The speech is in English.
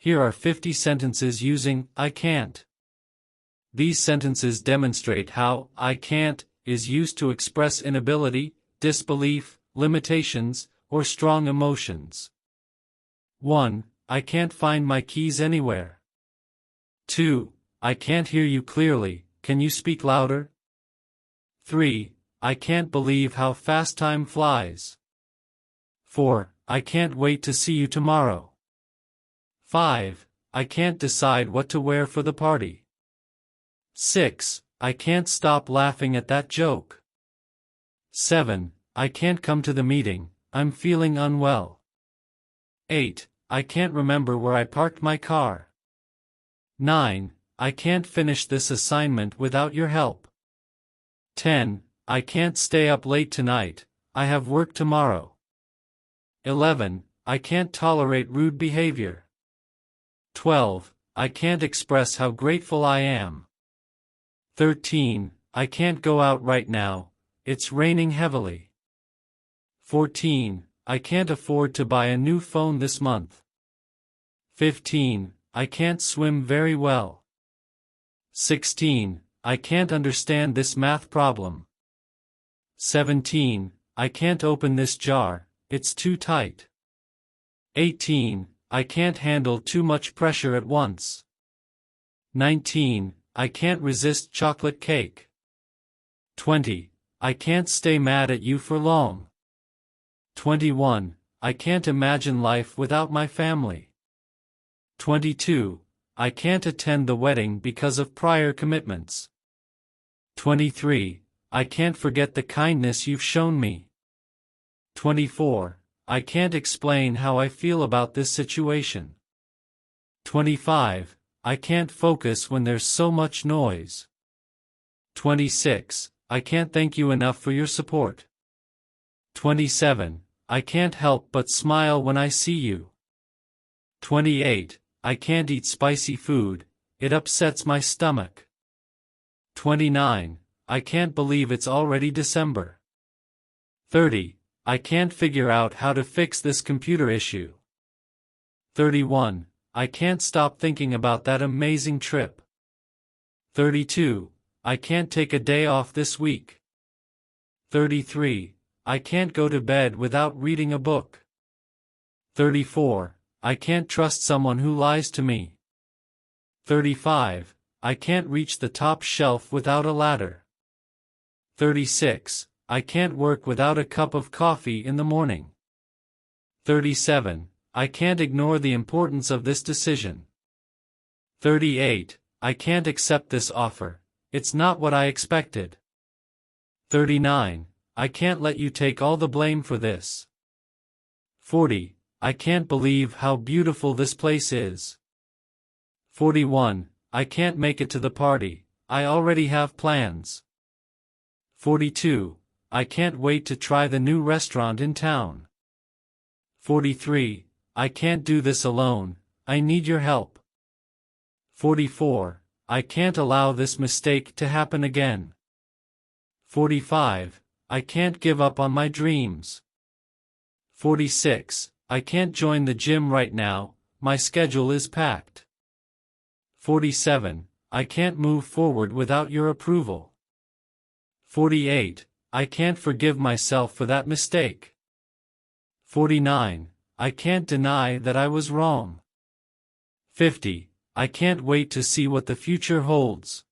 Here are 50 sentences using I can't. These sentences demonstrate how I can't is used to express inability, disbelief, limitations, or strong emotions. 1. I can't find my keys anywhere. 2. I can't hear you clearly, can you speak louder? 3. I can't believe how fast time flies. 4. I can't wait to see you tomorrow. 5. I can't decide what to wear for the party. 6. I can't stop laughing at that joke. 7. I can't come to the meeting, I'm feeling unwell. 8. I can't remember where I parked my car. 9. I can't finish this assignment without your help. 10. I can't stay up late tonight, I have work tomorrow. 11. I can't tolerate rude behavior. 12. I can't express how grateful I am. 13. I can't go out right now, it's raining heavily. 14. I can't afford to buy a new phone this month. 15. I can't swim very well. 16. I can't understand this math problem. 17. I can't open this jar, it's too tight. 18. I can't handle too much pressure at once. 19. I can't resist chocolate cake. 20. I can't stay mad at you for long. 21. I can't imagine life without my family. 22. I can't attend the wedding because of prior commitments. 23. I can't forget the kindness you've shown me. 24. I can't explain how I feel about this situation. 25. I can't focus when there's so much noise. 26. I can't thank you enough for your support. 27. I can't help but smile when I see you. 28. I can't eat spicy food, it upsets my stomach. 29. I can't believe it's already December. 30. I can't figure out how to fix this computer issue. 31. I can't stop thinking about that amazing trip. 32. I can't take a day off this week. 33. I can't go to bed without reading a book. 34. I can't trust someone who lies to me. 35. I can't reach the top shelf without a ladder. 36. I can't work without a cup of coffee in the morning. 37. I can't ignore the importance of this decision. 38. I can't accept this offer, it's not what I expected. 39. I can't let you take all the blame for this. 40. I can't believe how beautiful this place is. 41. I can't make it to the party, I already have plans. 42. I can't wait to try the new restaurant in town. 43. I can't do this alone, I need your help. 44. I can't allow this mistake to happen again. 45. I can't give up on my dreams. 46. I can't join the gym right now, my schedule is packed. 47. I can't move forward without your approval. 48. I can't forgive myself for that mistake. 49. I can't deny that I was wrong. 50. I can't wait to see what the future holds.